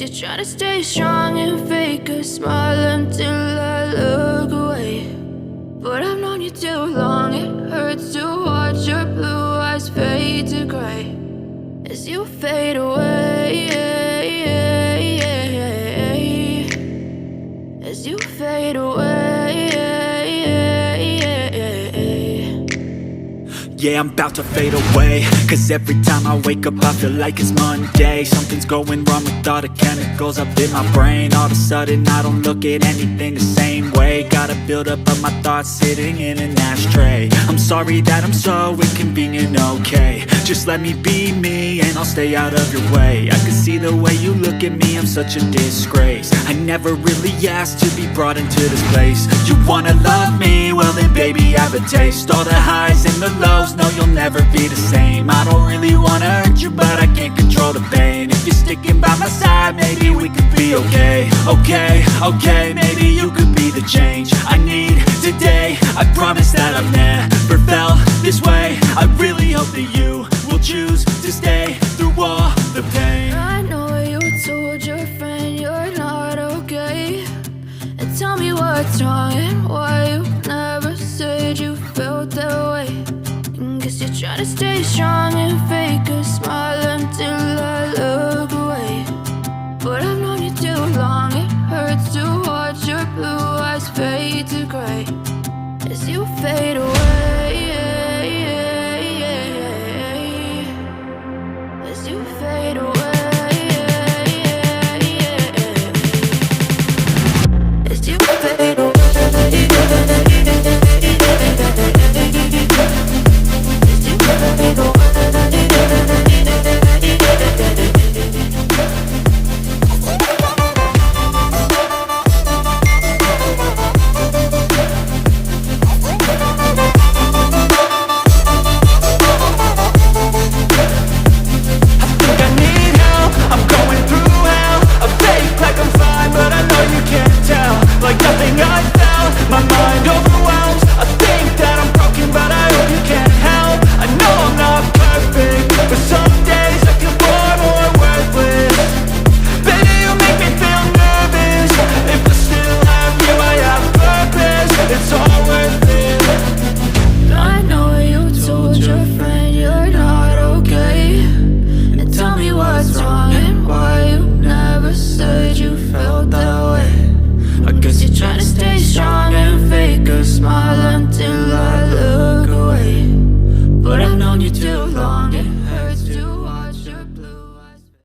Guess you're trying to stay strong and fake a smile until I look away. But I've known you too long, it hurts to watch your blue eyes fade to gray as you fade away, as you fade away. Yeah, I'm about to fade away, cause every time I wake up I feel like it's Monday. Something's going wrong with all the chemicals up in my brain. All of a sudden I don't look at anything the same way. Got a buildup of my thoughts sitting in an ashtray. I'm sorry that I'm so inconvenient, okay. Just let me be me and I'll stay out of your way. I can see the way you look at me, I'm such a disgrace. I never really asked to be brought into this place. You wanna love me? Well then baby have a taste. All the highs and the lows, no, you'll never be the same. I don't really wanna hurt you, but I can't control the pain. If you're sticking by my side, maybe we could be okay. Okay, maybe you could be the change I need today. I promise that I've never felt this way. I really hope that you will choose to stay through all the pain. I know you told your friend you're not okay, and tell me what's wrong and why you never said you felt that way. Guess you're trying to stay strong and fake a smile until I look away. But I've known you too long, it hurts to watch your blue eyes fade to gray as you fade away, as you fade away, as you fade away. Smile until I look away. But I've known you too long.